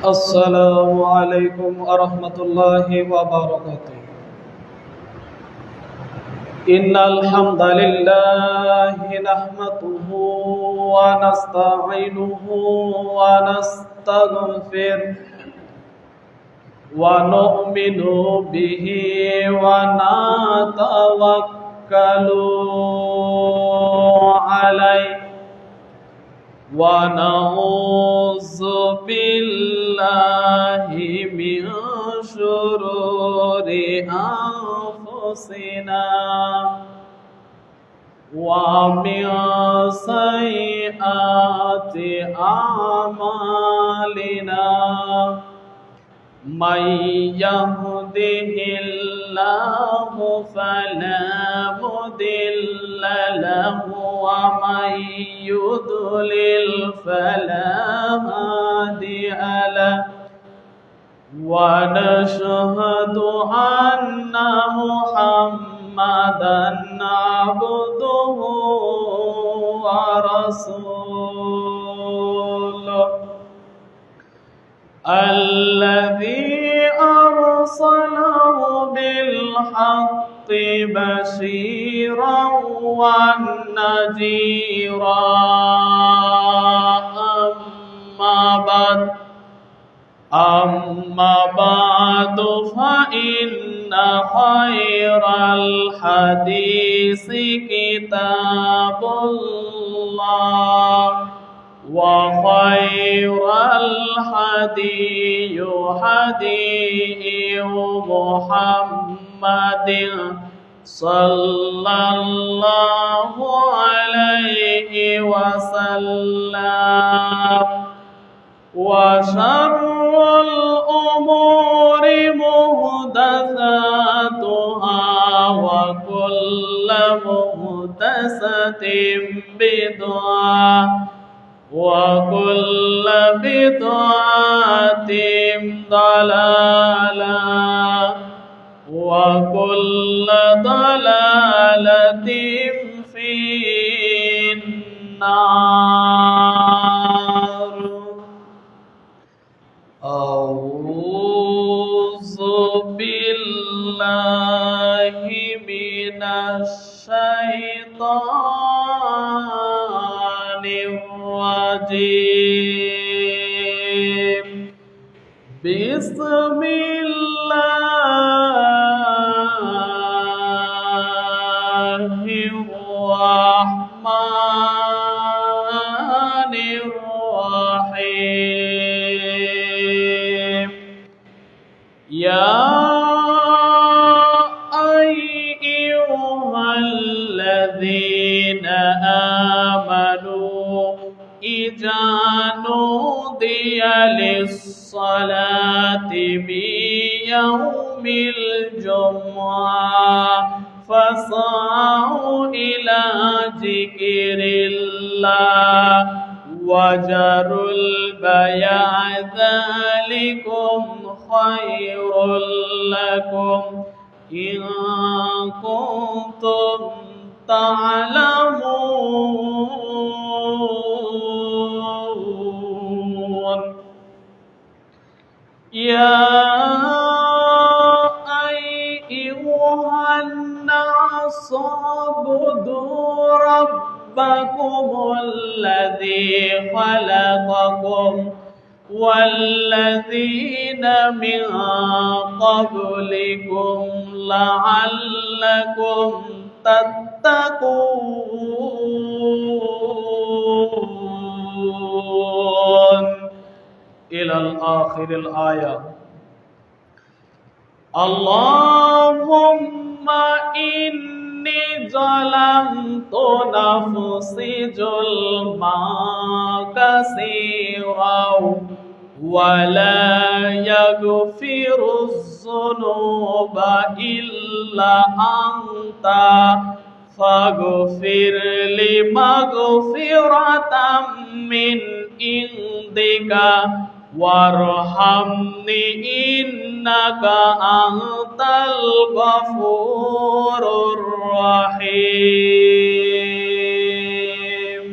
السلام عليكم ورحمة الله وبركاته. إن الحمد لله نحمده ونستعينه ونستغفره ونؤمن به ونتوكل عليه ونعوذ بالله من شرور أنفسنا ومن سيئات أعمالنا من يهده الله فلا مضل له ومن يضلل فلا هادي له ونشهد أن محمدا عبده ورسوله الذي أرسله بالحق بشيرا ونذيرا أما بعد فإن خير الحديث كتاب الله وخير الهدي هدي محمد صلى الله عليه وسلم وشر الأمور محدثاتها وكل محدثة بدعة وكل بدعة ضلالة وكل ضلالة في النار. أعوذ بالله من الشيطان الرجيم. بسم الله الرحمن الرحيم. يا أيها الذين آمنوا إذا نودي للصلاة بيوم الجمعة فاسعوا إلى ذكر الله وذروا البيع ذلكم خير لكم إن كنتم تعلمون. يا أيها الناس اعبدوا ربكم الذي خلقكم والذين من قبلكم لعلكم تتقون إلى آخر الآية. اللهم إني ظلمت نفسي ظلما كثيرا ولا يغفر الذنوب إلا أنت فاغفر لي مغفرة من عندك وارحمني إنك أنت الغفور الرحيم.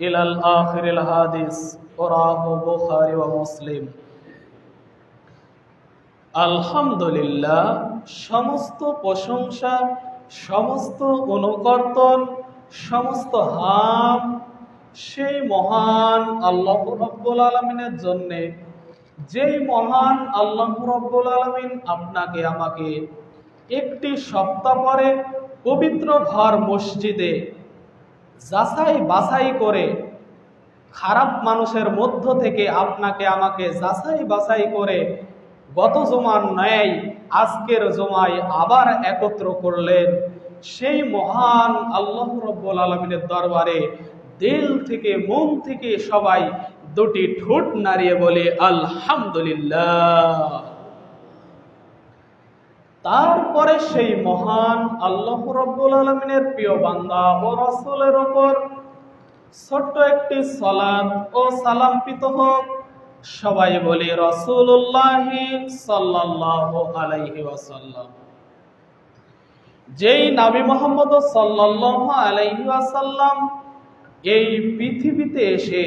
ইলাল আখিরিল হাদিস ওরাহু বুখারী ওয়া মুসলিম। আলহামদুলিল্লাহ, সমস্ত প্রশংসা, সমস্ত অনুকর্তন, সমস্ত হাম সেই মহান আল্লাহ রাব্বুল আলামিনের জন্যে, যেই মহান আল্লাহ রাব্বুল আলামিন আপনাকে আমাকে একটি সপ্তাহ পরে পবিত্র ঘর মসজিদে যাচাই বাছাই করে খারাপ মানুষের মধ্য থেকে আপনাকে আমাকে যাচাই বাছাই করে গত জুমার ন্যায় আজকের জুমায় আবার একত্র করলেন, সেই মহান আল্লাহ রাব্বুল আলামিনের দরবারে দিল থেকে মন থেকে সবাই দুটি ঠোঁট নাড়িয়ে বলে আলহামদুলিল্লাহ। তারপরে সেই মহান আল্লাহ রাব্বুল আলামিনের প্রিয় বান্দা ও রাসূলের উপর ছোট্ট একটি সালাত ও সালাম পিত হোক। সবাই বলি রাসূলুল্লাহ সাল্লাল্লাহু আলাইহি ওয়াসাল্লাম। যেই নবী মুহাম্মদ সাল্লাল্লাহু আলাইহি ওয়াসাল্লাম এই পৃথিবীতে এসে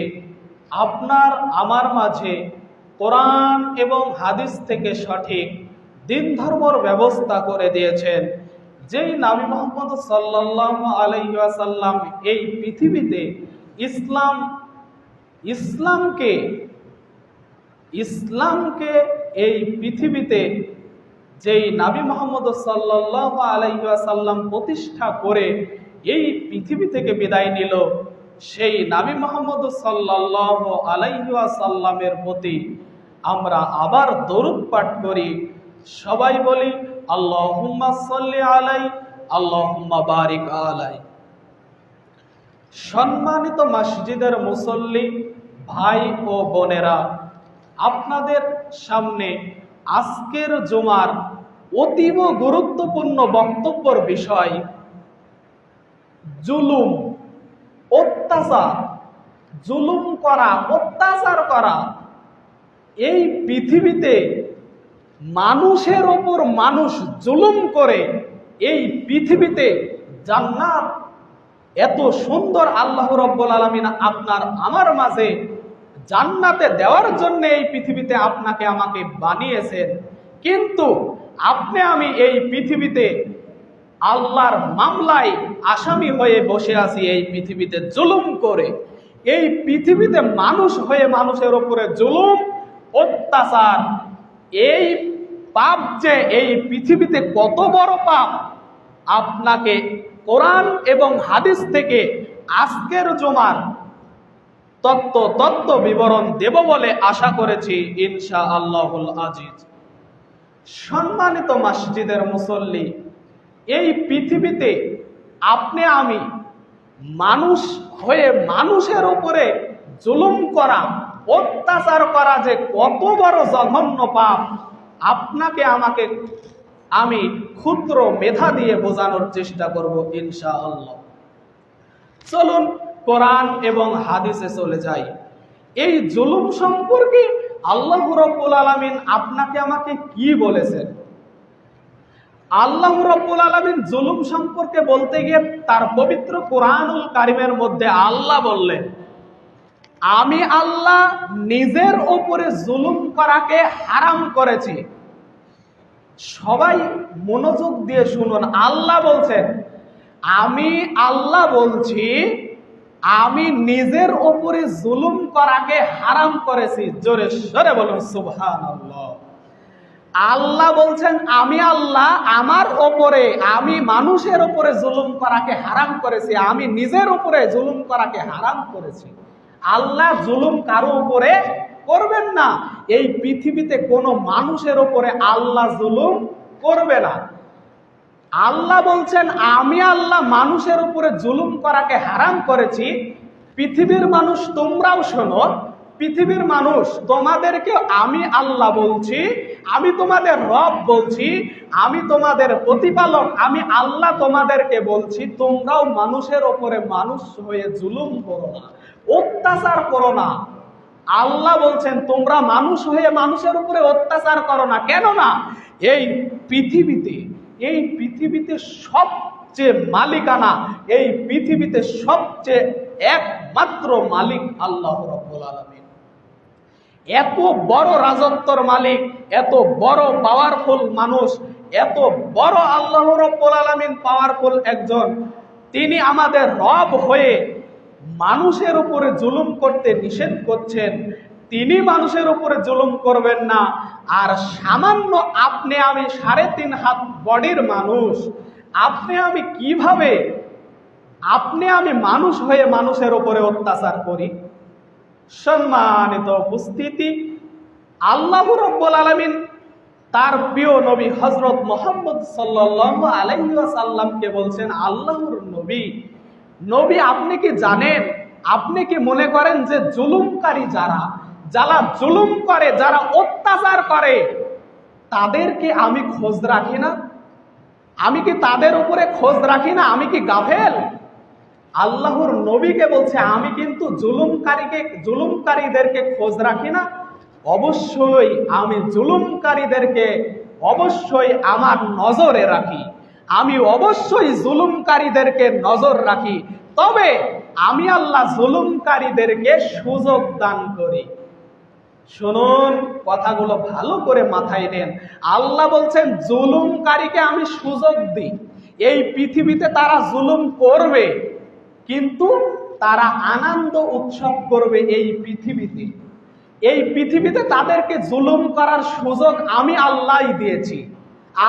আপনার আমার মাঝে কোরআন এবং হাদিস থেকে সঠিক দিন ধর্মর ব্যবস্থা করে দিয়েছেন, যেই নবী মুহাম্মদ সাল্লাল্লাহু আলাইহি ওয়াসাল্লাম এই পৃথিবীতে ইসলামকে এই পৃথিবীতে যেই নবী মুহাম্মদ সাল্লাল্লাহু আলাইহি ওয়াসাল্লাম প্রতিষ্ঠা করে এই পৃথিবী থেকে বিদায় নিল, সেই নবী মুহাম্মদ সাল্লাল্লাহু আলাইহি ওয়াসাল্লামের প্রতি আমরা আবার দরুদ পাঠ করি। সবাই বলি আল্লাহুম্মা সাল্লি আলাই, আল্লাহুম্মা বারিক আলাই। সম্মানিত মসজিদের মুসল্লি ভাই ও বোনেরা, আপনাদের সামনে আজকের জুমার অতীব গুরুত্বপূর্ণ বক্তব্যের বিষয় জুলুম, অত্যাচার। জুলুম করা, অত্যাচার করা। এই পৃথিবীতে মানুষের ওপর মানুষ জুলুম করে এই পৃথিবীতে জান্নাত এত সুন্দর আল্লাহ রাব্বুল আলামিন আপনার আমার মাঝে জান্নাতে দেওয়ার জন্য এই পৃথিবীতে আপনাকে আমাকে বানিয়েছেন, কিন্তু আপনি আমি এই পৃথিবীতে আল্লাহর মামলায় আসামি হয়ে বসে আছি। এই পৃথিবীতে জুলুম করে, এই পৃথিবীতে মানুষ হয়ে মানুষের উপরে জুলুম, অত্যাচার। এই পাপ যে এই পৃথিবীতে কত বড় পাপ, আপনাকে কোরআন এবং হাদিস থেকে আজকের জুমার তত্ত্ব বিবরণ দেব বলে আশা করেছি ইনশাআল্লাহুল আজিজ। সম্মানিত মসজিদের মুসল্লি, এই পৃথিবীতে আপনি আমি মানুষ হয়ে মানুষের উপরে জুলুম করা, অত্যাচার করা যে কত বড় জঘন্য পাপ, আপনাকে আমাকে আমি ক্ষুদ্র মেধা দিয়ে বোঝানোর চেষ্টা করব ইনশাআল্লাহ। চলুন কোরআন এবং হাদিসে চলে যাই। এই জুলুম সম্পর্কে আল্লাহ রাব্বুল আলামিন আপনাকে আমাকে কি বলেছেন? আল্লাহ রাব্বুল আলামিন জুলুম সম্পর্কে বলতে গিয়ে তার পবিত্র কোরআনুল কারীমের মধ্যে আল্লাহ বললেন, আমি আল্লাহ নিজের উপরে জুলুম করাকে হারাম করেছি। সবাই মনোযোগ দিয়ে শুনুন, আল্লাহ বলছেন, আমি আল্লাহ বলছি আমি নিজের উপরে জুলুম করাকে হারাম করেছি। জোরে সরে বলুন সুবহানাল্লাহ। আল্লাহ বলছেন আমি আল্লাহ আমার ওপরে, আমি মানুষের উপরে জুলুম করাকে হারাম করেছি, আমি নিজের উপরে জুলুম করাকে হারাম করেছি। আল্লাহ জুলুম কারো উপরে করবেন না। এই পৃথিবীতে কোনো মানুষের উপরে আল্লাহ জুলুম করবে না। আল্লাহ বলছেন আমি আল্লাহ মানুষের উপরে জুলুম করাকে হারাম করেছি। পৃথিবীর মানুষ তোমরাও শোনো, পৃথিবীর মানুষ তোমাদেরকে আমি আল্লাহ বলছি, আমি তোমাদের রব বলছি, আমি তোমাদের প্রতিপালক, আমি আল্লাহ তোমাদেরকে বলছি তোমরাও মানুষের উপরে মানুষ হয়ে জুলুম করো না, অত্যাচার করো না। আল্লাহ বলছেন তোমরা মানুষ হয়ে মানুষের উপরে অত্যাচার করো না। কেন না? এই পৃথিবীতে সবচেয়ে মালিকানা, এই পৃথিবীতে সবচেয়ে একমাত্র মালিক আল্লাহ রাব্বুল আলামিন। এত বড় রাজত্বর মালিক, এত বড় পাওয়ারফুল মানুষ, এত বড় আল্লাহ রাব্বুল আলামিন পাওয়ারফুল একজন, তিনি আমাদের রব হয়ে মানুষের উপরে জুলুম করতে নিষেধ করছেন। তিনি মানুষের উপরে জুলুম করবেন না, আর সামান্য আপনি আমি 3.5 হাত বডির মানুষ, আপনি আমি কিভাবে মানুষ হয়ে মানুষের উপরে অত্যাচার করি? সম্মানিত উপস্থিতি, আল্লাহ রাব্বুল আলামিন তার প্রিয় নবী হযরত মুহাম্মদ সাল্লাল্লাহু আলাইহি ওয়াসাল্লামকে বলছেন, আল্লাহর নবী, নবী আপনি কি জানেন, আপনি কি মনে করেন যে জুলুমকারী যারা জুলুম করে, যারা অত্যাচার করে, তাদেরকে আমি খোঁজ রাখি না? আমি কি তাদের উপরে খোঁজ রাখি না? আমি কি গাফেল? আল্লাহর নবীকে বলছে, আমি কিন্তু জুলুমকারীদেরকে খোঁজ রাখি না। অবশ্যই আমি জুলুমকারীদেরকে অবশ্যই আমার নজরে রাখি, আমি অবশ্যই জুলুমকারীদেরকে নজর রাখি। তবে আমি আল্লাহ জুলুমকারীদেরকে সুযোগ দান করি। শুনুন, কথাগুলো ভালো করে মাথায় নেন। আল্লাহ বলছেন জুলুমকারীকে আমি সুযোগ দিই। এই পৃথিবীতে তারা জুলুম করবে, কিন্তু তারা আনন্দ উৎসব করবে। এই পৃথিবীতে তাদেরকে জুলুম করার সুযোগ আমি আল্লাহই দিয়েছি।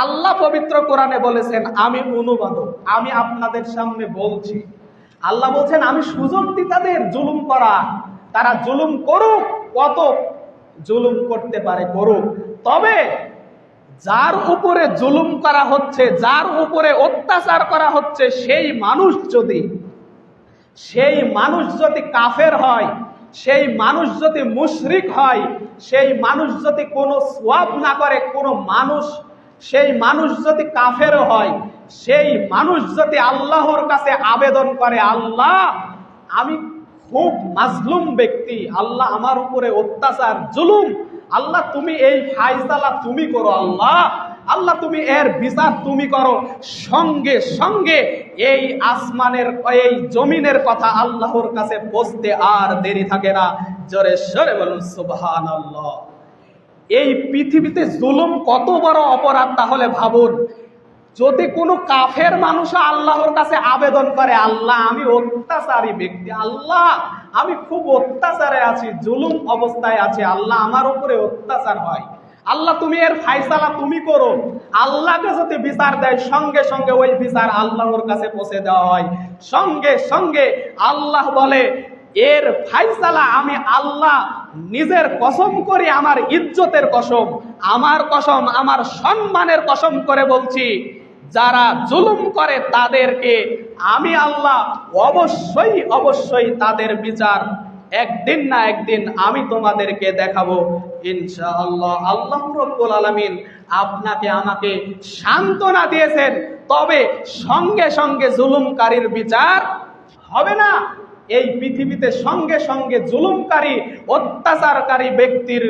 আল্লাহ পবিত্র কোরআনে বলেছেন, আমি অনুবাদক, আমি আপনাদের সামনে বলছি। আল্লাহ বলছেন আমি সুযোগ দিই তাদের জুলুম করা। তারা জুলুম করুক, কত জুলুম করতে পারে করুক। তবে যার উপরে জুলুম করা হচ্ছে, যার উপরে অত্যাচার করা হচ্ছে, সেই মানুষ যদি কাফের হয়, সেই মানুষ যদি মুশরিক হয়, সেই মানুষ যদি কোনো সওয়াব না করে, সেই মানুষ যদি কাফের হয়, সেই মানুষ যদি আল্লাহর কাছে আবেদন করে, আল্লাহ আমি খুব মাজলুম ব্যক্তি, আল্লাহ আমার উপরে অত্যাচার জুলুম, আল্লাহ তুমি এই ফায়সালা তুমি করো, আল্লাহ তুমি এর বিচার তুমি করো, সঙ্গে সঙ্গে এই আসমানের এই জমিনের কথা আল্লাহর কাছে পৌঁছতে আর দেরি থাকে না। জোরে সরে বলুন সুবহানাল্লাহ। এই পৃথিবীতে জুলুম কত বড় অপরাধ তাহলে ভাবুন। যদি কোনো কাফের মানুষ আল্লাহর কাছে আবেদন করে, আল্লাহ আমি অত্যাচারী ব্যক্তি, আল্লাহ আমি খুব অত্যাচারে আছি, জুলুম অবস্থায় আছি, আল্লাহ আমার উপরে অত্যাচার হয়, আল্লাহ তুমি এর ফায়সালা তুমি করো। আল্লাহকে যদি বিচার দেয়, সঙ্গে সঙ্গে ওই বিচার আল্লাহর কাছে পৌঁছে দেওয়া হয়। সঙ্গে সঙ্গে আল্লাহ বলে, এর ফায়সালা আমি আল্লাহ নিজের কসম করি, আমার ইজ্জতের কসম, আমার সম্মানের কসম করে বলছি, যারা জুলুম করে তাদেরকে আমি আল্লাহ অবশ্যই তাদের বিচার একদিন না একদিন আমি তোমাদেরকে দেখাবো ইনশাআল্লাহ। আল্লাহ রাব্বুল আলামিন আপনাকে আমাকে সান্ত্বনা দিয়েছেন, তবে সঙ্গে সঙ্গে জুলুমকারীর বিচার হবে না। এই পৃথিবীতে সঙ্গে সঙ্গে জুলুমকারী অত্যাচারকারী ব্যক্তির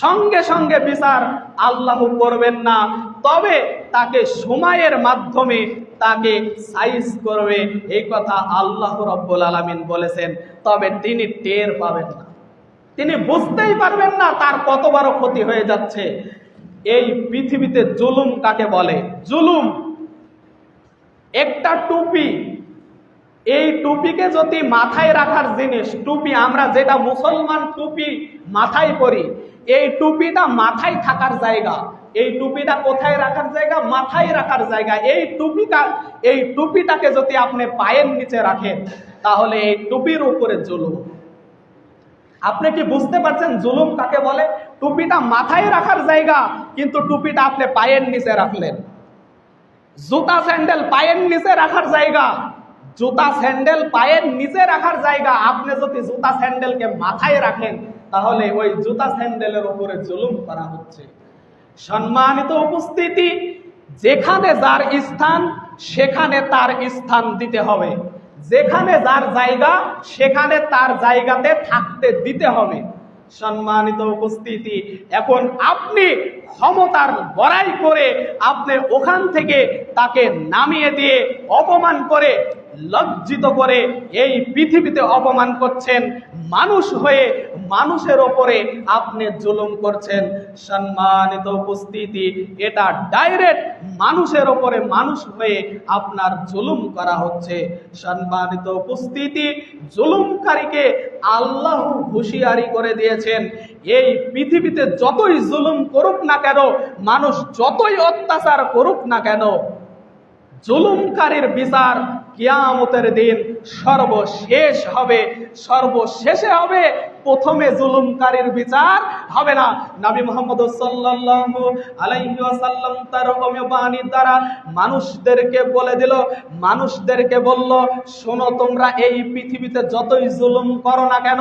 সঙ্গে সঙ্গে বিচার আল্লাহ করবেন না, তবে তাকে সময়ের মাধ্যমে তাকে সাইজ করবে, এই কথা আল্লাহ রাব্বুল আলামিন বলেছেন। তবে তিনি টের পাবেন না, তিনি বুঝতেই পারবেন না তার কত বড় ক্ষতি হয়ে যাচ্ছে। এই পৃথিবীতে জুলুম কাকে বলে? জুলুম একটা টুপি, এই টুপিকে যদি মাথায় রাখার জিনিস, টুপি আমরা যেটা মুসলমান টুপি মাথায় পরি, এই টুপিটা মাথায় থাকার জায়গা, এই টুপিটা কোথায় রাখার জায়গা? মাথায় রাখার জায়গা। এই টুপিটাকে যদি আপনি পায়ের নিচে রাখেন, তাহলে এই টুপির উপরে জুলুম। আপনি কি বুঝতে পারছেন জুলুম কাকে বলে? টুপিটা মাথায় রাখার জায়গা, কিন্তু টুপিটা আপনি পায়ের নিচে রাখলেন। জুতা স্যান্ডেল পায়ের নিচে রাখার জায়গা, জুতা স্যান্ডেল পায়ের নিচে রাখার জায়গা, আপনি যদি জুতা স্যান্ডেলকে মাথায় রাখেন, তাহলে ওই জুতা স্যান্ডেলের উপরে জুলুম করা হচ্ছে। সম্মানিত উপস্থিতি, যেখানে যার স্থান সেখানে তার স্থান দিতে হবে, যেখানে যার জায়গা সেখানে তার জায়গাতে থাকতে দিতে হবে। সম্মানিত উপস্থিতি, এখন আপনি ক্ষমতার বড়াই করে আপনি ওখান থেকে তাকে নামিয়ে দিয়ে অপমান করে লজ্জিত করে এই পৃথিবীতে অপমান করছেন, মানুষ হয়ে মানুষের ওপরে আপনি জুলুম করছেন। সম্মানিত উপস্থিতি, এটা ডাইরেক্ট মানুষের ওপরে মানুষ হয়ে আপনার জুলুম করা হচ্ছে। সম্মানিত উপস্থিতি, জুলুমকারীকে আল্লাহ হুঁশিয়ারি করে দিয়েছেন, এই পৃথিবীতে যতই জুলুম করুক না কেন, মানুষ যতই অত্যাচার করুক না কেন, জুলুমকারীর বিচার কিয়ামতের দিন সর্বশেষ হবে, সর্বশেষে হবে। প্রথমে জুলুমকারীর বিচার হবে না। নবী মুহাম্মদ সাল্লাল্লাহু আলাইহি ওয়াসাল্লাম তার বাণীর দ্বারা মানুষদেরকে বলে দিল, মানুষদেরকে বলল, শোনো, তোমরা এই পৃথিবীতে যতই জুলুম করো না কেন,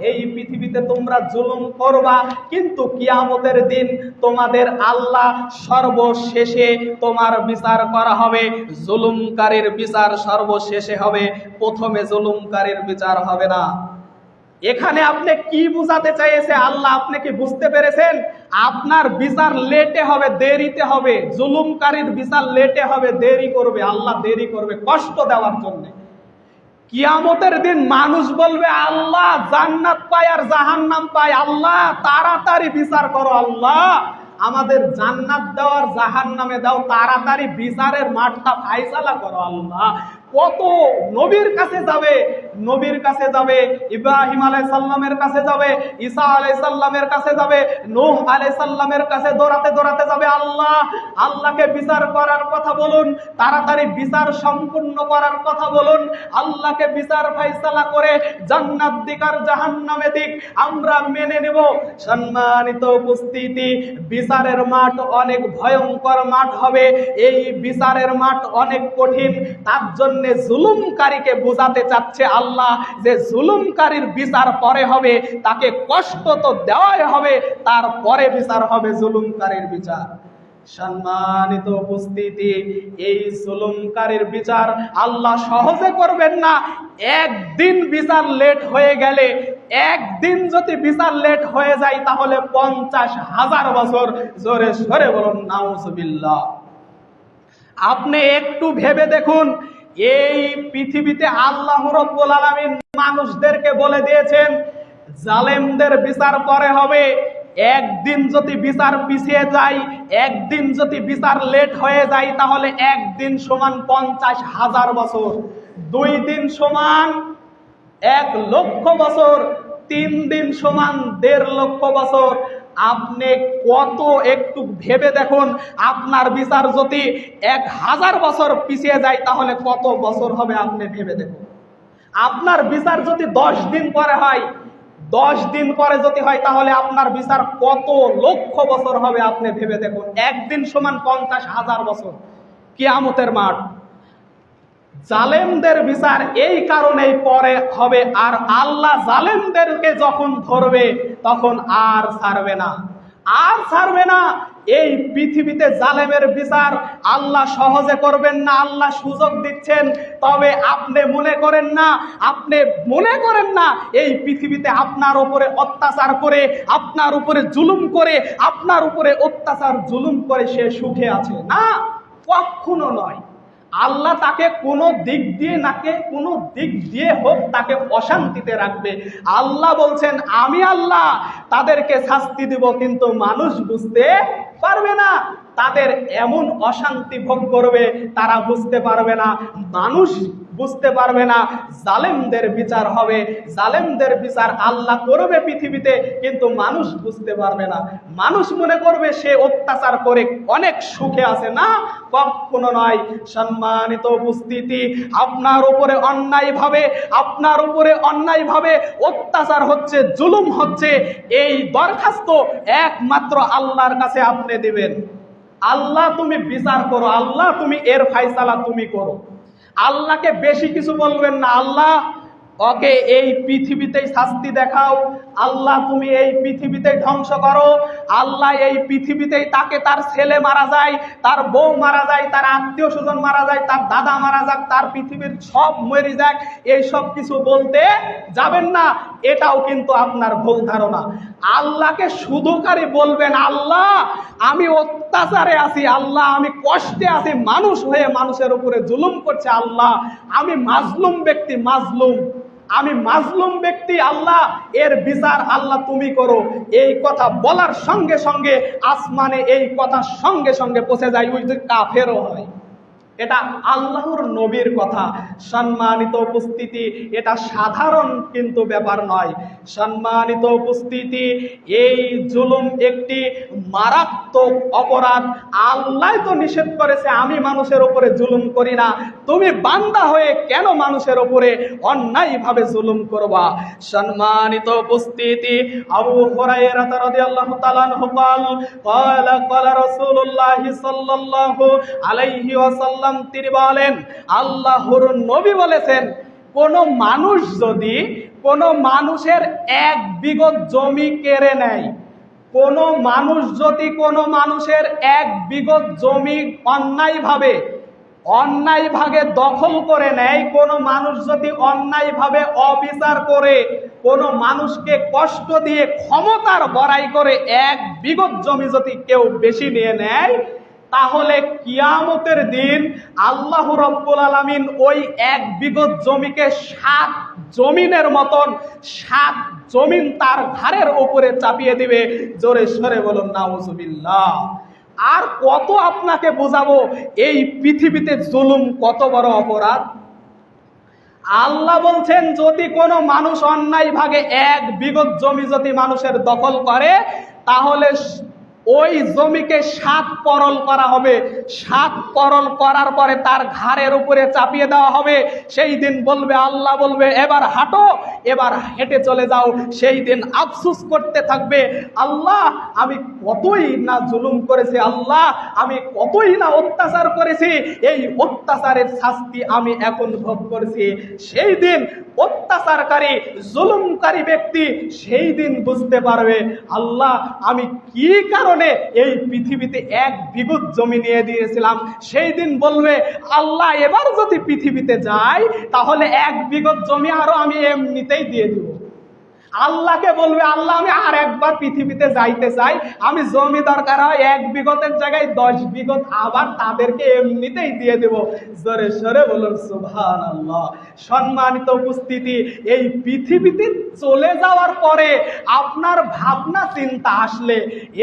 এই পৃথিবীতে তোমরা জুলুম করবা, কিন্তু কিয়ামতের দিন তোমাদের আল্লাহ সর্বশেষে তোমার বিচার করা হবে। জুলুমকারীর বিচার সর্বশেষে হবে, প্রথমে জুলুমকারীর বিচার হবে না। এখানে আপনি কি বুঝাতে চাইছে আল্লাহ, আপনি কি বুঝতে পেরেছেন? আপনার বিচার লেটে হবে, দেরিতে হবে। জুলুমকারীর বিচার লেটে হবে, দেরি করবে, আল্লাহ দেরি করবে কষ্ট দেওয়ার জন্য। কিয়ামতের দিন মানুষ বলবে, আল্লাহ জান্নাত পায় আর জাহান্নাম পায়, আল্লাহ তাড়াতাড়ি বিচার করো, আল্লাহ আমাদের জান্নাত দাও আর জাহান্নামে দাও, তাড়াতাড়ি বিচারের মাঠটা ফায়সালা করো আল্লাহ। কত নবীর কাছে যাবে, নবীর কাছে যাবে, ইব্রাহিম আলাইহিস সালামের কাছে যাবে, ঈসা আলাইহিস সালামের কাছে যাবে, নূহ আলাইহিস সালামের কাছে দৌড়াতে দৌড়াতে যাবে, আল্লাহ আল্লাহকে বিচার করার কথা বলুন, তাড়াতাড়ি বিচার সম্পূর্ণ করার কথা বলুন, আল্লাহকে বিচার ফায়সালা করে জান্নাত দিক আর জাহান্নামে দিক আমরা মেনে নেব। সম্মানিত উপস্থিতি, বিচারের মাঠ অনেক ভয়ঙ্কর মাঠ হবে, এই বিচারের মাঠ অনেক কঠিন। তার জন্য জুলুমকারীকে বোঝাতে চাচ্ছে আল্লাহ যে জুলুমকারীর বিচার পরে হবে, তাকে কষ্ট তো দেওয়াই হবে, তারপরে বিচার হবে জুলুমকারীর বিচার। সম্মানিত উপস্থিতি, এই জুলুমকারীর বিচার আল্লাহ সহজে করবেন না। একদিন বিচার লেট হয়ে গেলে, একদিন যদি বিচার লেট হয়ে যায়, তাহলে 50,000 বছর। জোরে সরে বলুন নাউজুবিল্লাহ। আপনি একটু ভেবে দেখুন, এই পৃথিবীতে আল্লাহ রাব্বুল আলামিন মানুষদেরকে বলে দিয়েছেন জালেমদের বিচার পরে হবে। একদিন যদি বিচার পিছিয়ে যায়, একদিন যদি বিচার লেট হয়ে যায়, তাহলে একদিন সমান 50,000 বছর, 2 দিন সমান 1,00,000 বছর, 3 দিন সমান 1.5 লক্ষ বছর। আপনি কত, একটু ভেবে দেখুন, আপনার বিচার যদি 1000 বছর পিছিয়ে যায়, তাহলে কত বছর হবে আপনি ভেবে দেখুন। আপনার বিচার যদি 10 দিন পরে হয়, 10 দিন পরে যদি হয়, তাহলে আপনার বিচার কত লক্ষ বছর হবে আপনি ভেবে দেখুন। একদিন সমান 50,000 বছর, কিয়ামতের মাঠ। জালেমদের বিচার এই কারণেই পরে হবে, আর আল্লাহ জালেমদেরকে যখন ধরবে তখন আর ছাড়বে না, আর ছাড়বে না। এই পৃথিবীতে জালেমের বিচার আল্লাহ সহজে করবেন না, আল্লাহ সুযোগ দিচ্ছেন। তবে আপনি মনে করেন না, আপনি মনে করেন না এই পৃথিবীতে আপনার উপরে অত্যাচার করে, আপনার উপরে জুলুম করে, আপনার উপরে অত্যাচার জুলুম করে সে সুখে আছে, না, কখনো নয়। আল্লাহ তাকে কোনো দিক দিয়ে নাকে কোনো দিক দিয়ে হোক তাকে অশান্তিতে রাখবে। আল্লাহ বলছেন, আমি আল্লাহ তাদেরকে শাস্তি দিব, কিন্তু মানুষ বুঝতে পারবে না। তাদের এমন অশান্তি ভোগ করবে তারা বুঝতে পারবে না, মানুষ বুঝতে পারবে না। জালেমদের বিচার হবে, জালেমদের বিচার আল্লাহ করবে পৃথিবীতে, কিন্তু মানুষ বুঝতে পারবে না। মানুষ মনে করবে সে অত্যাচার করে অনেক সুখে আছে, না, কখনো নয়। সম্মানিত উপস্থিতি, আপনার উপরে অন্যায়ভাবে অত্যাচার হচ্ছে, জুলুম হচ্ছে, এই দরখাস্ত একমাত্র আল্লাহর কাছে আপনি দিবেন। আল্লাহ তুমি বিচার করো, আল্লাহ তুমি এর ফায়সালা তুমি করো। আল্লাহকে বেশি কিছু বলবেন না, আল্লাহ ওকে এই পৃথিবীতেই শাস্তি দেখাও, আল্লাহ তুমি এই পৃথিবীতেই ধ্বংস করো, আল্লাহ এই পৃথিবীতেই তাকে তার ছেলে মারা যায়, তার বউ মারা যায়, তার আত্মীয় স্বজন মারা যায়, তার দাদা মারা যাক, তার পৃথিবীর সব মরে যাক, এই সব কিছু বলতে যাবেন না। এটাও কিন্তু আপনার ভুল ধারণা। আল্লাহকে শুধুকারী বলবেন, আল্লাহ আমি অত্যাচারে আছি, আল্লাহ আমি কষ্টে আছি, মানুষ হয়ে মানুষের উপরে জুলুম করছে, আল্লাহ আমি মাজলুম ব্যক্তি, আমি মাজলুম ব্যক্তি, আল্লাহ এর বিচার আল্লাহ তুমি করো। এই কথা বলার সঙ্গে সঙ্গে আসমানে এই কথা সঙ্গে সঙ্গে পৌঁছে যায়, ওই যে কাফেরও হয়। এটা আল্লাহর নবীর কথা। সম্মানিত উপস্থিতি, এটা সাধারণ কিন্তু ব্যাপার নয়। সম্মানিত উপস্থিতি, এই জুলুম একটি মারাত্মক অপরাধ। আল্লাহ তো নিষেধ করেছে আমি মানুষের উপরে জুলুম করি না, তুমি বান্দা হয়ে কেন মানুষের উপরে অন্যায়ভাবে জুলুম করবা? সম্মানিত উপস্থিতি, আবু হুরায়রা রাদিয়াল্লাহু তাআলা আনহু ক্বালা রাসূলুল্লাহ সাল্লাল্লাহু আলাইহি ওয়াসাল্লাম, তিনি বলেন, আল্লাহর নবী বলেছেন, কোন মানুষ যদি কোন মানুষের 1 বিঘত জমি কেড়ে নেয়, কোন মানুষ যদি কোন মানুষের 1 বিঘত জমি অন্যায়ভাবে দখল করে নেয়, কোন মানুষ যদি অন্যায়ভাবে অবিচার করে, কোন মানুষকে কষ্ট দিয়ে ক্ষমতার বড়াই করে 1 বিঘত জমি যদি কেউ বেশি নিয়ে নেয়, তাহলে কিয়ামতের দিন আল্লাহ রাব্বুল আলামিন ওই 1 বিঘত জমিকে 7 জমিনের মতন 7 জমিন তার ঘাড়ের উপরে চাপিয়ে দিবে। জোরে সরে বলুন নাউজুবিল্লাহ। আর কত আপনাকে বোঝাবো এই পৃথিবীতে জুলুম কত বড় অপরাধ। আল্লাহ বলছেন, যদি কোনো মানুষ অন্যায়ভাবে 1 বিঘত জমি যদি মানুষের দখল করে, তাহলে ওই জমিকে 7 পরল করা হবে। 7 পরল করার পরে তার ঘাড়ের উপরে চাপিয়ে দেওয়া হবে। সেই দিন বলবে, আল্লাহ বলবে এবার হাঁটো, এবার হেঁটে চলে যাও। সেই দিন আফসোস করতে থাকবে, আল্লাহ আমি কতই না জুলুম করেছি, আল্লাহ আমি কতই না অত্যাচার করেছি, এই অত্যাচারের শাস্তি আমি এখন ভোগ করেছি। সেই দিন অত্যাচারকারী জুলুমকারী ব্যক্তি সেই দিন বুঝতে পারবে, আল্লাহ আমি কি কারণে এই পৃথিবীতে 1 বিঘত জমি নিয়ে দিয়েছিলাম। সেই দিন বলবে, আল্লাহ এবার যদি পৃথিবীতে যাই, তাহলে 1 বিঘত জমি আরো আমি এমনিতেই দিয়ে দিব। আল্লাহকে বলবে, আল্লাহ আমি আর একবার পৃথিবীতে যাইতে চাই, আমি জমি দরকার হয় 1 বিঘতের জায়গায় 10 বিঘত আবার তাদেরকে এমনিতেই দিয়ে দেব। জোরে সরে বলুন সুবহানাল্লাহ। সম্মানিত উপস্থিতি, এই পৃথিবীতে চলে যাওয়ার পরে আপনার ভাবনা চিন্তা আসলে,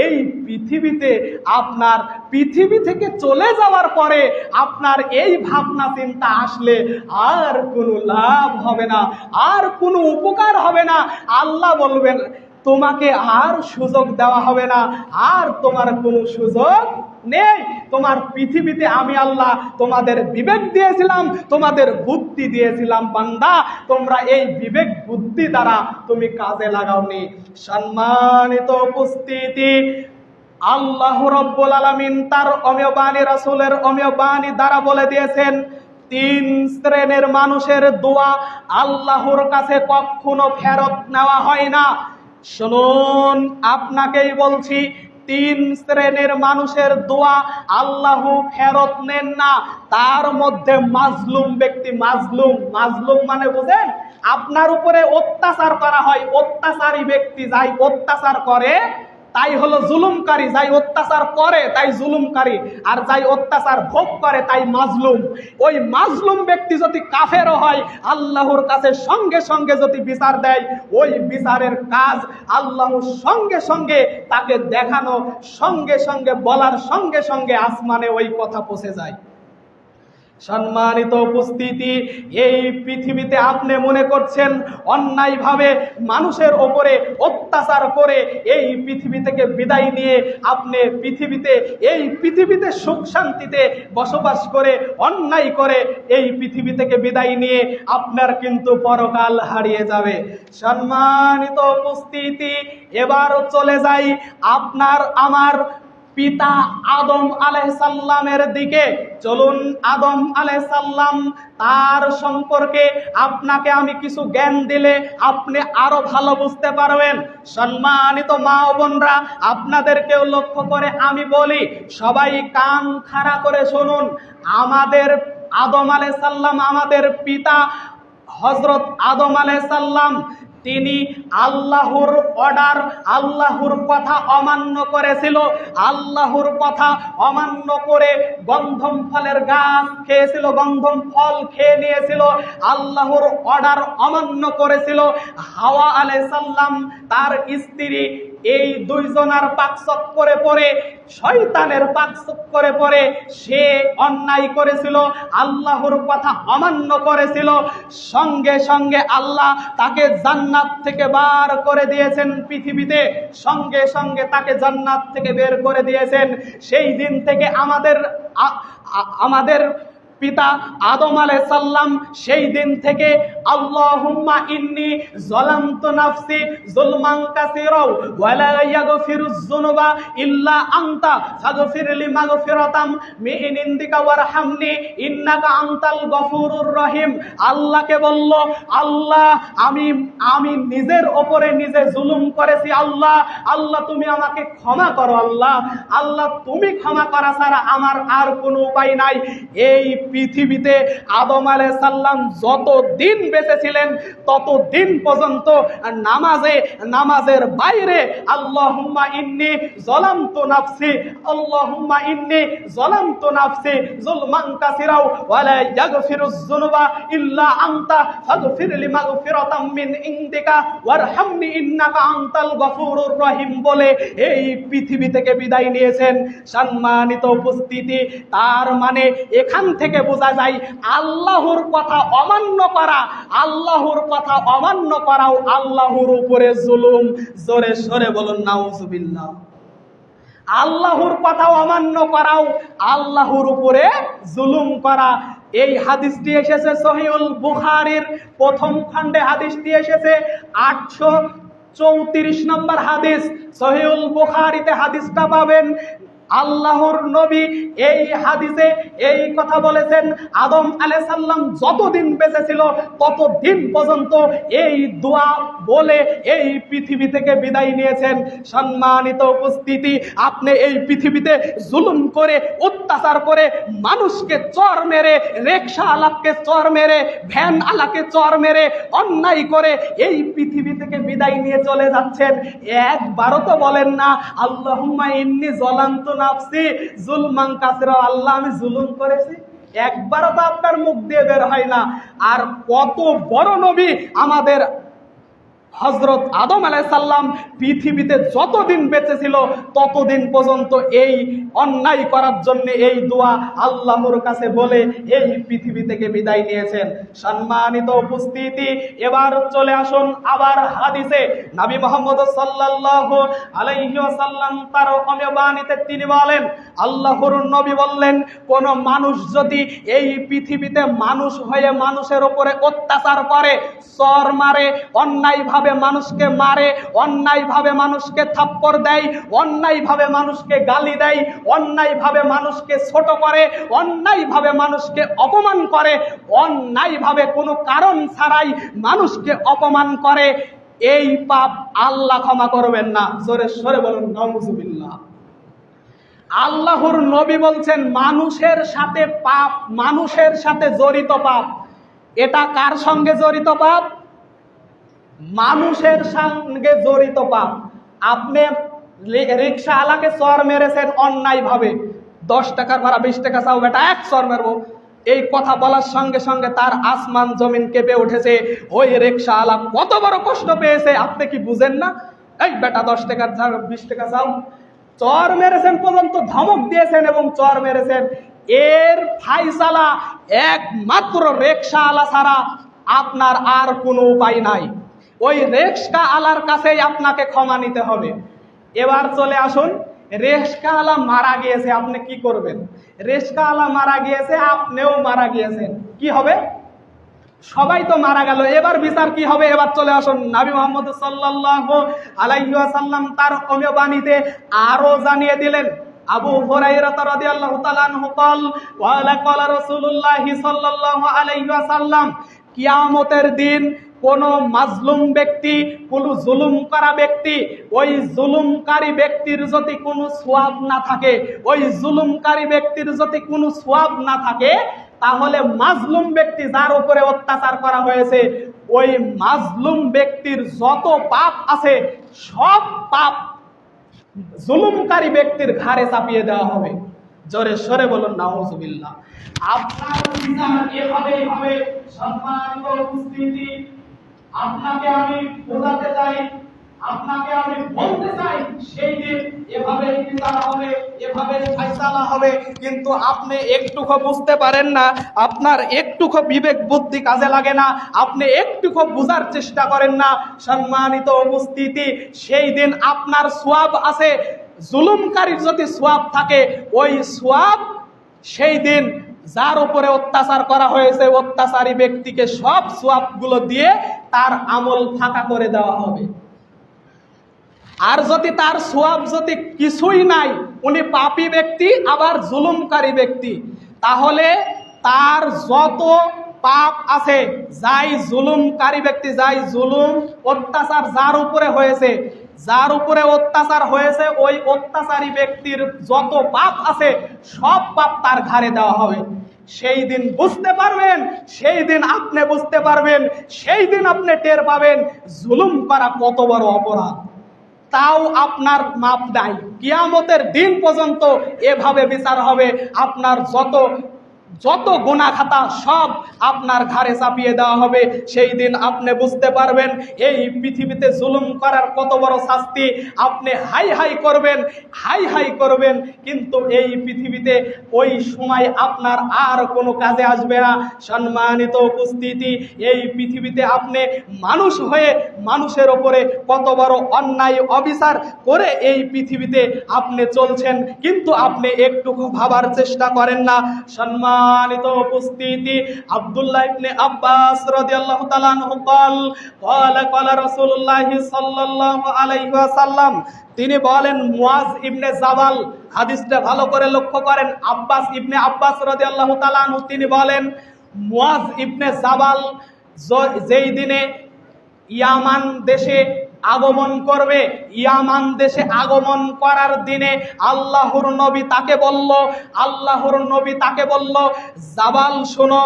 এই পৃথিবীতে আপনার পৃথিবী থেকে চলে যাওয়ার পরে আপনার এই ভাবনা চিন্তা আসলে আর কোনো লাভ হবে না, আর কোনো উপকার হবে না। আল্লাহ বলবেন, তোমাকে আর সুযোগ দেওয়া হবে না, আর তোমার কোনো সুযোগ নেই। তোমার পৃথিবীতে আমি আল্লাহ তোমাদের বিবেক দিয়েছিলাম, তোমাদের বুদ্ধি দিয়েছিলাম, বান্দা তোমরা এই বিবেক বুদ্ধি দ্বারা তুমি কাজে লাগাওনি। সম্মানিত উপস্থিতি, আল্লাহ রাব্বুল আলামিন তার অমেয় বাণী, রাসূলের অমেয় বাণী দ্বারা বলে দিয়েছেন, 3 শ্রেণীর মানুষের দোয়া আল্লাহর কাছে কখনো ফেরত নেওয়া হয় না। শুনুন, আপনাকেই বলছি, 3 শ্রেণীর মানুষের দোয়া আল্লাহ ফেরত নেন না। তার মধ্যে মাজলুম ব্যক্তি, মাজলুম মানে বুঝেন, আপনার উপরে অত্যাচার করা হয়, অত্যাচারী ব্যক্তি যাই অত্যাচার করে তাই হলো জুলুমকারী, যাই অত্যাচার করে তাই জুলুমকারী, আর যাই অত্যাচার ভোগ করে তাই মাজলুম। ওই মাজলুম ব্যক্তি যদি কাফেরও হয়, আল্লাহর কাছে সঙ্গে সঙ্গে যদি বিচার দেয়, ওই বিচারের কাজ আল্লাহ সঙ্গে সঙ্গে তাকে দেখানো, সঙ্গে সঙ্গে বলার সঙ্গে সঙ্গে আসমানে ওই কথা পৌঁছে যায়। সম্মানিত উপস্থিতি, এই পৃথিবীতে আপনি মনে করছেন অন্যায়ভাবে মানুষের ওপরে অত্যাচার করে এই পৃথিবী থেকে বিদায় নিয়ে আপনি এই পৃথিবীতে সুখ শান্তিতে বসবাস করে, অন্যায় করে এই পৃথিবী থেকে বিদায় নিয়ে আপনার কিন্তু পরকাল হারিয়ে যাবে। সম্মানিত উপস্থিতি, এবার চলে যাই আপনার আমার পিতা আদম আলাইহিসসালামের দিকে। চলুন আদম আলাইহিসসালাম তার সম্পর্কে আপনাকে আমি কিছু জ্ঞান দিলে আপনি আরো ভালো বুঝতে পারবেন। সম্মানিত মা ও বোনরা, আপনাদেরকেও লক্ষ্য করে আমি বলি, সবাই কান খাড়া করে শুনুন। আমাদের আদম আলাইহিসসালাম, আমাদের পিতা হযরত আদম আলাইহিসসালাম, তিনি আল্লাহর অর্ডার, আল্লাহর কথা অমান্য করেছিল। আল্লাহর কথা অমান্য করে গন্ধম ফলের গাছ খেয়েছিল, গন্ধম ফল খেয়ে নিয়েছিল, আল্লাহর অর্ডার অমান্য করেছিল। হাওয়া আলাইহিস সালাম তার স্ত্রী, এই দুইজনার পাকচক্করে পড়ে, শয়তানের পাকচক্করে পড়ে সে অন্যায় করেছিল, আল্লাহর কথা অমান্য করেছিল। সঙ্গে সঙ্গে আল্লাহ তাকে জান্নাত থেকে বার করে দিয়েছেন পৃথিবীতে, সঙ্গে সঙ্গে তাকে জান্নাত থেকে বের করে দিয়েছেন। সেই দিন থেকে আমাদের পিতা আদম আলাইহিস সালাম সেই দিন থেকে আল্লাহুম্মা ইন্নী যালামতু নাফসি যুলমান কাসীরা ওয়া লা ইয়াগফিরুয যুনুবা ইল্লা আনতা ফাগফিরলি মাগফিরাতাম মিন ইনদিকা ওয়ারহামনি ইন্নাকা আনতাল গফুরুর রহিম। আল্লাহকে বলল, আল্লাহ আমি নিজের ওপরে নিজে জুলুম করেছি, আল্লাহ তুমি আমাকে ক্ষমা করো। আল্লাহ তুমি ক্ষমা করা ছাড়া আমার আর কোনো উপায় নাই। এই পৃথিবীতে আদম আলাইহিস সালাম যতদিন বেঁচে ছিলেন ততদিন পর্যন্ত নামাজের বাইরে আল্লাহুম্মা ইন্নী যালামতু নাফসি, আল্লাহুম্মা ইন্নী যালামতু নাফসি যুলমান কাসীরা ওয়া লা ইয়াগফিরুয যুনুবা ইল্লা আনতা ফাগফিরলি মাগফিরাতাম মিন ইনদিকা ওয়ারহামনি ইন্নাকা আনতাল গফুরুর রহিম বলে এই পৃথিবী থেকে বিদায় নিয়েছেন। সম্মানিত উপস্থিতি, তার মানে এখান থেকে বোঝা যায় আল্লাহর কথা অমান্য করা, আল্লাহর কথা অমান্য করাও আল্লাহর উপরে জুলুম। জোরে সরে বলুন নাউজুবিল্লাহ। আল্লাহর কথা অমান্য করাও আল্লাহর উপরে জুলুম করা। এই হাদিসটি এসেছে সহিহুল বুখারীর প্রথম খণ্ডে, হাদিসটি এসেছে 834 নম্বর হাদিস। সহিহুল বুখারীতে হাদিসটা পাবেন। আল্লাহর নবী এই হাদিসে এই কথা বলেছেন, আদম আলাইহিস সালাম যতদিন বেঁচে ছিল ততদিন পর্যন্ত এই দোয়া বলে এই পৃথিবী থেকে বিদায় নিয়েছেন। সম্মানিত উপস্থিতি, আপনি এই পৃথিবীতে জুলুম করে, অত্যাচার করে, মানুষকে চর মেরে, রিকশা আলাকে চর মেরে, ভ্যান আলাকে চর মেরে, অন্যায় করে এই পৃথিবী থেকে বিদায় নিয়ে চলে যাচ্ছেন। একবারও তো বলেন না আল্লাহুম্মা ইন্নী যালামতু নাফসি যুলমান কাসীরা, আল্লাহ আমি জুলুম করেছি। একবারও তো আপনার মুখ দিয়ে বের হয় না। আর কত বড় নবী আমাদের হযরত আদম আলাইহিস সালাম পৃথিবীতে যতদিন বেঁচে ছিল ততদিন পর্যন্ত এই অন্যায় করার জন্য এই দোয়া আল্লাহর কাছে বলে এই পৃথিবী থেকে বিদায় নিয়েছেন। সম্মানিত উপস্থিতি, এবার চলে আসুন আবার হাদিসে। নবী মুহাম্মদ সাল্লাল্লাহু আলাইহি ওয়াসাল্লাম তার অমীবাণীতে তিনি বলেন, আল্লাহর নবী বললেন, কোন মানুষ যদি এই পৃথিবীতে মানুষ হয়ে মানুষের উপরে অত্যাচার করে, চর মারে, অন্যায়ভাবে মানুষকে মারে, অন্যায়ভাবে মানুষকে থাপ্পড় দেয়, অন্যায়ভাবে মানুষকে গালি দেয়, অন্যায়ভাবে মানুষকে ছোট করে, অন্যায়ভাবে মানুষকে অপমান করে, অন্যায়ভাবে কোনো কারণ ছাড়াই মানুষকে অপমান করে, এই পাপ আল্লাহ ক্ষমা করবেন না। জোরে সরে বলুন নাউজুবিল্লাহ। আল্লাহর নবী বলছেন মানুষের সাথে পাপ, মানুষের সাথে জড়িত পাপ। এটা কার সঙ্গে জড়িত পাপ? মানুষের সঙ্গে জড়িত পাপ। আপনি রিকশা আলাকে চর মেরেছেন অন্যায় ভাবে, 10 টাকার ভাড়া 20 টাকা চাও বেটা, এক চর মেরবো, এই কথা বলার সঙ্গে সঙ্গে তার আসমান জমিন কেঁপে উঠেছে। ওই রিকশা আলা কত বড় কষ্ট পেয়েছে, আপনি কি বুঝেন না? এই বেটা 10 টাকার 20 টাকা চাও। চর মেরেছেন পর্যন্ত ধমক দিয়েছেন এবং চর মেরেছেন। এর ফায়সালা একমাত্র রিকশা আলা ছাড়া আপনার আর কোনো উপায় নাই। ওই রিকশা আলার কাছেই আপনাকে ক্ষমা নিতে হবে। এবার চলে আসুন, রিকশা আলা মারা গিয়েছে, আপনি কি করবেন? রিকশা আলা মারা গিয়েছে, আপনিও মারা গিয়েছেন, কি হবে? সবাই তো মারা গেল, এবার বিচার কি হবে? এবার চলে আসুন, নবী মুহাম্মদ সাল্লাল্লাহু আলাইহি ওয়াসাল্লাম তার অমীবাণীতে আরো জানিয়ে দিলেন, আবু হুরায়রা রাদিয়াল্লাহু তাআলা আনহু قال قال رسول الله صلى الله عليه وسلم কিয়ামতের দিন কোন মাজলুম ব্যক্তি, কোন জুলুম করা ব্যক্তি, ওই জুলুমকারী ব্যক্তির যদি কোনো সওয়াব না থাকে, ওই জুলুমকারী ব্যক্তির যদি কোনো সওয়াব না থাকে, তাহলে মাজলুম ব্যক্তি যার উপরে অত্যাচার করা হয়েছে ওই মাজলুম ব্যক্তির যত পাপ আছে সব পাপ জুলুমকারী ব্যক্তির ঘাড়ে চাপিয়ে দেওয়া হবে। জোরে সরে বলুন নাউজুবিল্লাহ। আপনার বিচার এভাবেই হবে। সম্মানিত উপস্থিতি, আপনাকে আমি বোঝাতে চাই, আপনাকে আমি বলতে চাই, সেই দিন এভাবে বিচার হবে, এভাবে ফায়সালা হবে। কিন্তু আপনি একটুকু বুঝতে পারেন না, আপনার একটুকু বিবেক বুদ্ধি কাজে লাগে না, আপনি একটুকু বোঝার চেষ্টা করেন না। সম্মানিত উপস্থিতি, সেই দিন আপনার সওয়াব আছে, জুলুমকারীর যদি সওয়াব থাকে ওই সওয়াব সেই দিন যার উপরে অত্যাচার করা হয়েছে অত্যাচারী ব্যক্তিকে সব সওয়াবগুলো দিয়ে তার আমল ফাঁকা করে দেওয়া হবে। আর যদি তার সওয়াব যদি কিছুই নাই, উনি পাপী ব্যক্তি আবার জুলুমকারী ব্যক্তি, তাহলে তার যত পাপ আছে, যাই জুলুমকারী ব্যক্তি, যাই জুলুম অত্যাচার যার উপরে হয়েছে, যার উপরে অত্যাচার হয়েছে ওই অত্যাচারী ব্যক্তির যত পাপ আছে সব পাপ তার ঘাড়ে দেওয়া হবে। সেই দিন বুঝতে পারবেন, সেই দিন আপনি বুঝতে পারবেন, সেই দিন আপনি টের পাবেন জুলুম করা কত বড় অপরাধ। তাও আপনার মাপ নাই, কিয়ামতের দিন পর্যন্ত এভাবে বিচার হবে। আপনার যত গুনাহ খাতা সব আপনার ঘাড়ে চাপিয়ে দেওয়া হবে। সেই দিন আপনি বুঝতে পারবেন এই পৃথিবীতে জুলুম করার কত বড় শাস্তি। আপনি হাই হাই করবেন, হাই হাই করবেন, কিন্তু এই পৃথিবীতে ওই সময় আপনার আর কোনো কাজে আসবে না। সম্মানিত উপস্থিতি, এই পৃথিবীতে আপনি মানুষ হয়ে মানুষের ওপরে কত বড় অন্যায় অবিচার করে এই পৃথিবীতে আপনি চলছেন, কিন্তু আপনি একটুকু ভাবার চেষ্টা করেন না। সম্মানিত উপস্থিতি, আব্দুল্লাহ ইবনে আব্বাস রাদিয়াল্লাহু তাআলা আনহু قال রাসূলুল্লাহ সাল্লাল্লাহু আলাইহি ওয়াসাল্লাম, তিনি বলেন, মুয়াজ ইবনে জাবাল, হাদিসটা ভালো করে লক্ষ্য করেন, ইবনে আব্বাস রাদিয়াল্লাহু তাআলা আনহু তিনি বলেন, মুয়াজ ইবনে জাবাল যেই দিনে ইয়ামান দেশে আগমন করবে, ইয়ামান দেশে আগমন করার দিনে আল্লাহর নবী তাকে বলল, জাবাল শোনো,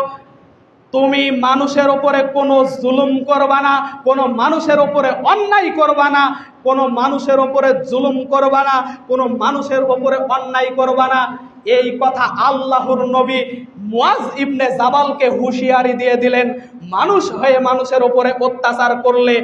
তুমি মানুষের উপরে কোনো জুলুম করবা না, কোনো মানুষের উপরে অন্যায় করবা না, কোনো মানুষের উপরে জুলুম করবা না, কোনো মানুষের উপরে অন্যায় করবা না। এই কথা আল্লাহর নবী মুয়াজ ইবনে জাবালকে হুঁশিয়ারি দিয়ে দিলেন। মানুষ হয়ে মানুষের উপরে অত্যাচার করলে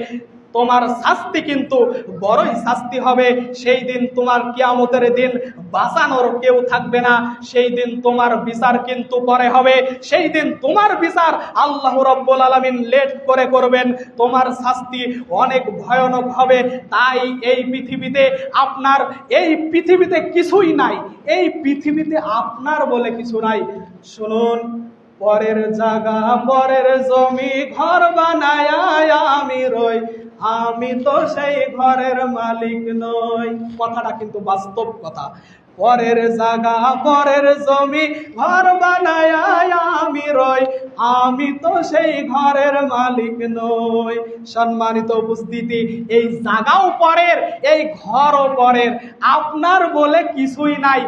তোমার শাস্তি কিন্তু বড়ই শাস্তি হবে। সেই দিন তোমার কিয়ামতের দিন বাঁচানোর কেউ থাকবে না। সেই দিন তোমার বিচার কিন্তু পরে হবে। সেই দিন তোমার বিচার আল্লাহ রাব্বুল আলামিন লেট করে করবেন, তোমার শাস্তি অনেক ভয়ানক হবে। তাই এই পৃথিবীতে কিছুই নাই, এই পৃথিবীতে আপনার বলে কিছু নাই। শুনুন, পরের জায়গা পরের জমি ঘর বানায় আমি রই, আমি তো সেই ঘরের মালিক নই। কথাটা কিন্তু বাস্তব কথা। পরের জায়গা পরের জমি ঘর বানায় আমি রই, আমি তো সেই ঘরের মালিক নই। সম্মানিত উপস্থিতি, এই জায়গাও পরের, এই ঘরও পরের, আপনার বলে কিছুই নাই।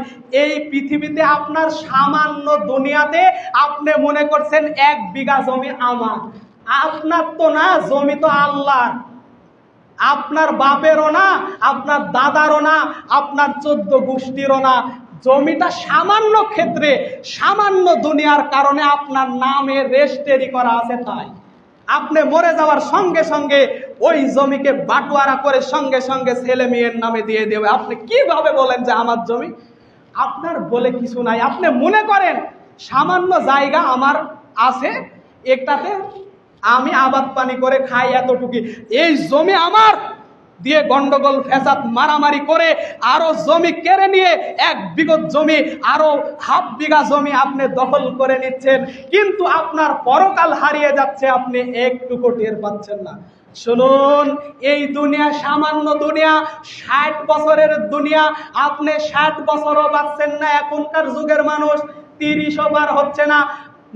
এই পৃথিবীতে আপনার সামান্য দুনিয়াতে আপনি মনে করছেন 1 বিঘা জমি আমার, আপনার তো না, জমি তো আল্লাহর। আপনার বাপেরও না, আপনার দাদারও না, আপনার 14 গোষ্ঠীরও না। জমিটা সামান্য ক্ষেত্রে, সামান্য দুনিয়ার কারণে আপনার নামে রেজিস্ট্রি করা আছে। তাই আপনি মরে যাওয়ার সঙ্গে সঙ্গে ওই জমিকে বাটোয়ারা করে সঙ্গে সঙ্গে ছেলে মেয়ের নামে দিয়ে দেবে। আপনি কিভাবে বলেন যে আমার জমি? আপনার বলে কিছু নাই। আপনি মনে করেন সামান্য জায়গা আমার আছে, একটাতে আমি আবাদ পানি করে খাই এতটুকু, এই জমি আমার দিয়ে গন্ডগোল ফেসাদ মারামারি করে আরো জমি কেড়ে নিয়ে 1 বিঘা জমি, আরো ½ বিঘা জমি আপনি দখল করে নিচ্ছেন, কিন্তু আপনার পরকাল হারিয়ে যাচ্ছে, আপনি একটুকু টের পাচ্ছেন না। শুনুন, এই দুনিয়া সামান্য দুনিয়া, 60 বছরের দুনিয়া। আপনি 60 বছরও বাঁচছেন না। এখনকার যুগের মানুষ 30ও বার হচ্ছে না,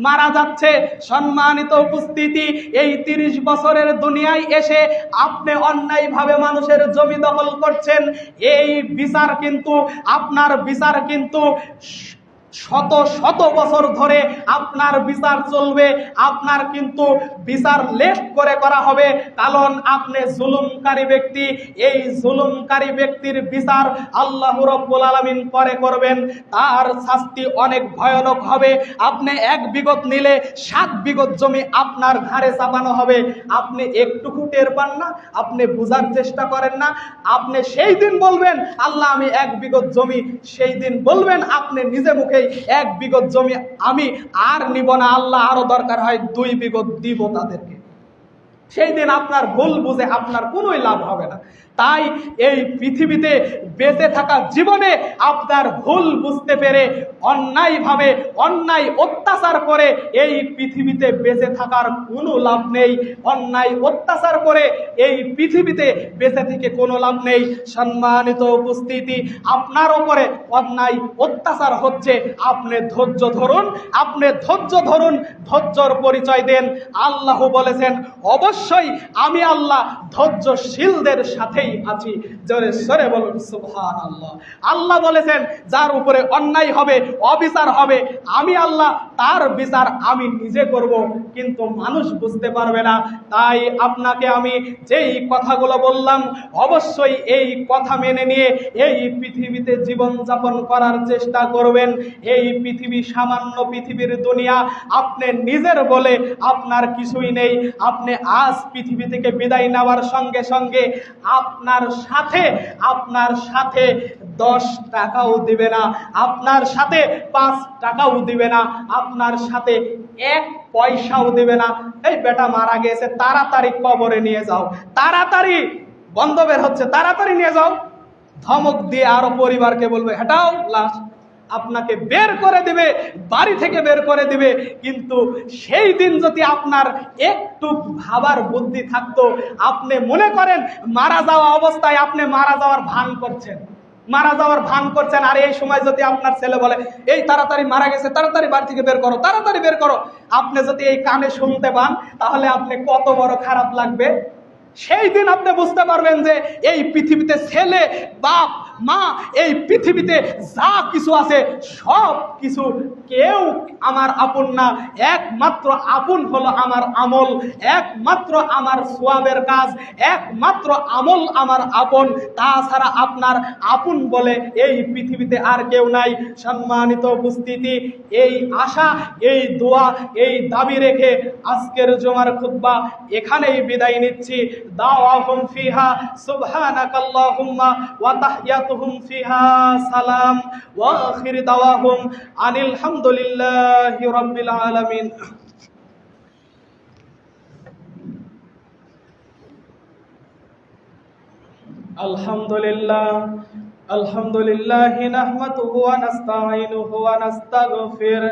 মারা যাচ্ছে। সম্মানিত উপস্থিতি, এই 30 বছরের দুনিয়ায় এসে আপনি অন্যায়ভাবে মানুষের জমি দখল করছেন। এই বিচার কিন্তু, আপনার বিচার কিন্তু শত শত বছর ধরে আপনার বিচার চলবে। আপনার কিন্তু বিচার লেট করে করা হবে, কারণ আপনি জুলুমকারী ব্যক্তি। এই জুলুমকারী ব্যক্তির বিচার আল্লাহ রাব্বুল আলামিন পরে করবেন। তার শাস্তি অনেক ভয়ানক হবে। আপনি 1 বিঘত নিলে 7 বিঘত জমি আপনার ঘাড়ে চাপানো হবে। আপনি একটুকু টের পান না, আপনি বোঝার চেষ্টা করেন না। আপনি সেই দিন বলবেন আল্লাহ আমি 1 বিঘত জমি, সেই দিন বলবেন আপনি নিজে মুখে 1 বিঘত জমি আমি আর নিব না, আল্লাহ আরো দরকার হয় 2 বিঘত দিব তাদেরকে। সেই দিন আপনার ভুল বুঝে আপনার কোনোই লাভ হবে না। তাই এই পৃথিবীতে বেঁচে থাকা জীবনে আপনার ভুল বুঝতে পেরে অন্যায়ভাবে অন্যায় অত্যাচার করে এই পৃথিবীতে বেঁচে থাকার কোনো লাভ নেই। অন্যায় অত্যাচার করে এই পৃথিবীতে বেঁচে থেকে কোনো লাভ নেই। সম্মানিত উপস্থিতি, আপনার উপরে অন্যায় অত্যাচার হচ্ছে, আপনি ধৈর্য ধরুন, আপনি ধৈর্য ধরুন, ধৈর্যর পরিচয় দেন। আল্লাহ বলেছেন অবশ্যই আমি আল্লাহ ধৈর্যশীলদের সাথেই আছি। জোরে সরে বলুন সুবহানাল্লাহ। আল্লাহ বলেছেন যার উপরে অন্যায় হবে, অবিচার হবে, আমি আল্লাহ তার বিচার আমি নিজে করব, কিন্তু মানুষ বুঝতে পারবে না। তাই আপনাকে আমি যেই কথাগুলো বললাম অবশ্যই এই কথা মেনে নিয়ে এই পৃথিবীতে জীবন যাপন করার চেষ্টা করবেন। এই পৃথিবী সামান্য পৃথিবীর দুনিয়া, আপনি নিজের বলে আপনার কিছুই নেই। আপনি আজ পৃথিবী থেকে বিদায় নেওয়ার সঙ্গে সঙ্গে আপনার সাথে 10 টাকাও দিবে না, আপনার সাথে 5 টাকাও দিবে না, আপনার সাথে 1 পয়সাও দিবে না। এই বেটা মারা গেছে, তাড়াতাড়ি কবরে নিয়ে যাও, তাড়াতাড়ি বন্ধ বের হচ্ছে, তাড়াতাড়ি নিয়ে যাও। ধমক দিয়ে আরো পরিবারকে বলবে হেঁটাও লাশ, আপনাকে বের করে দিবে, বাড়ি থেকে বের করে দিবে। কিন্তু সেই দিন যদি আপনার একটু ভাবার বুদ্ধি থাকতো, আপনি মনে করেন মারা যাওয়া অবস্থায় আপনি মারা যাওয়ার ভান করছেন, আর এই সময় যদি আপনার ছেলে বলে এই তাড়াতাড়ি মারা গেছে, তাড়াতাড়ি বাড়ি থেকে বের করো, তাড়াতাড়ি বের করো, আপনি যদি এই কানে শুনতে পান তাহলে আপনি কত বড় খারাপ লাগবে। সেই দিন আপনি বুঝতে পারবেন যে এই পৃথিবীতে ছেলে, বাপ, মা, এই পৃথিবীতে যা কিছু আছে সব কিছু কেউ আমার আপন না। একমাত্র আপন হলো আমার আমল, একমাত্র আমার সওয়াবের কাজ, একমাত্র আমল আমার আপন। তাছাড়া আপনার আপন বলে এই পৃথিবীতে আর কেউ নাই। সম্মানিত উপস্থিতি, এই আশা, এই দোয়া, এই দাবি রেখে আজকের জুমার খুতবা এখানেই বিদায় নিচ্ছি। দাওয়াহুম ফিহা সুবহানাকাল্লাহুম্মা ওয়া তাহিয়াতুহুম ফিহা সালাম ওয়া আখির দাওয়াহুম আনিল হামদুলিল্লাহি রাব্বিল আলামিন। আলহামদুলিল্লাহি নাহমাদুহু ওয়া নাস্তাঈনুহু ওয়া নাস্তাগফির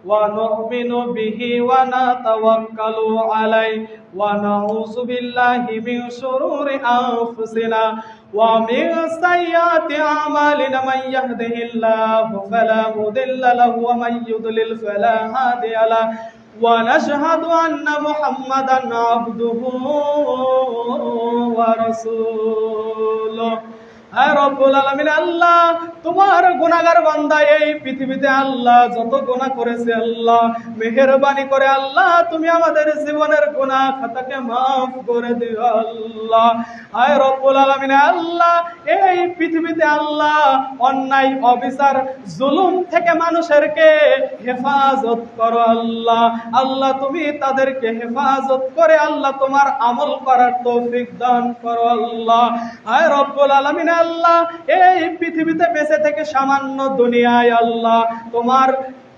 ওয়া নু'মিনু বিহি ওয়া নাতাওয়াক্কালু আলাইহি ওয়া নাউযু বিল্লাহি মিন শুরুরি আনফুসিনা ওয়া মিন সাইয়্যাতি আমালিনা মান ইয়াহদিহিল্লাহু ফালা মুদিল্লা লাহু ওয়া মান ইউদ্লিল ফালা হাদিয়া লাহু ওয়া নাশহাদু আন্না মুহাম্মাদান আবদুহু ওয়া রাসূলুহু। হ্যাঁ রব্বুল আলামিন, আল্লাহ তোমার গুনাহগার বান্দা এই পৃথিবীতে আল্লাহ যত গুনাহ করেছে, আল্লাহ মেহেরবানি করে আল্লাহ তুমি আমাদের জীবনের গুনাহ খাতাকে মাফ করে দিও আল্লাহ। হ্যাঁ রব্বুল আলামিন, আল্লাহ এই পৃথিবীতে আল্লাহ অন্যায়, অবিচার, জুলুম থেকে মানুষেরকে হেফাজত করো আল্লাহ। আল্লাহ তুমি তাদেরকে হেফাজত করে আল্লাহ তোমার আমল করার তৌফিক দান করো আল্লাহ। হ্যাঁ রব্বুল আলামিন, আল্লাহ এই পৃথিবীতে বেঁচে থেকে সামান্য দুনিয়ায় আল্লাহ তোমার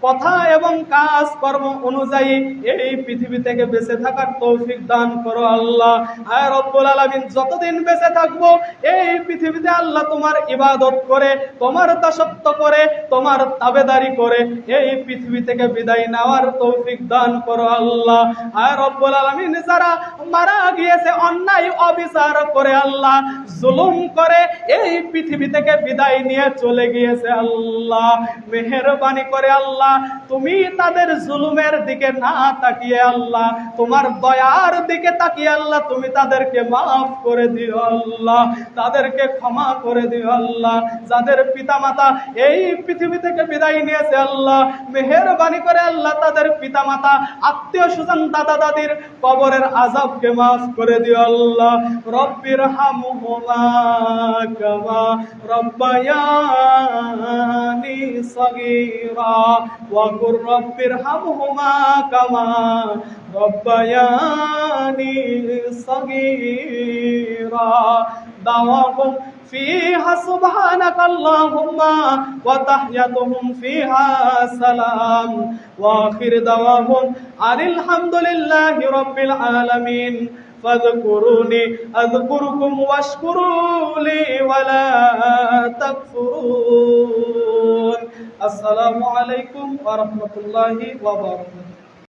কথা এবং কাজ কর্ম অনুযায়ী এই পৃথিবী থেকে বেঁচে থাকার তৌফিক দান করো আল্লাহ। আয় রব্বুল আলামিন, যতদিন বেঁচে থাকবো এই পৃথিবীতে আল্লাহ তোমার ইবাদত করে, তোমার দাসত্ব করে, তোমার তাবেদারি করে এই পৃথিবী থেকে বিদায় নেওয়ার তৌফিক দান করো আল্লাহ। আয় রব্বুল আলামিন, যারা মারা গিয়েছে অন্যায় অবিচার করে আল্লাহ, জুলুম করে এই পৃথিবী থেকে বিদায় নিয়ে চলে গিয়েছে আল্লাহ, মেহেরবানি করে আল্লাহ তুমি তাদের জুলুমের দিকে না তাকিয়ে আল্লাহ তোমার দয়ার দিকে তাকিয়ে আল্লাহ তুমি তাদেরকে মাফ করে দিও আল্লাহ, তাদেরকে ক্ষমা করে দিও আল্লাহ। যাদের পিতামাতা এই পৃথিবী থেকে বিদায় নিয়েছে আল্লাহ, মেহেরবানি করে আল্লাহ তাদের পিতামাতা, আত্মীয় স্বজন, দাদা দাদির কবরের আযাবকে মাফ করে দিও আল্লাহ। রব্বির হামহুমা কামা রব্বায়ানি সগীরা ওয়া কুর রব্বির হামহুমা কামা রব্বায়ানি সগীরা। দাওয়াহুম فيها سبحانك اللهم وتحيتهم فيها سلام وآخر دعواهم أن الحمد لله رب العالمين فاذكروني أذكركم واشكروا لي ولا تكفرون। السلام عليكم ورحمة الله وبركاته।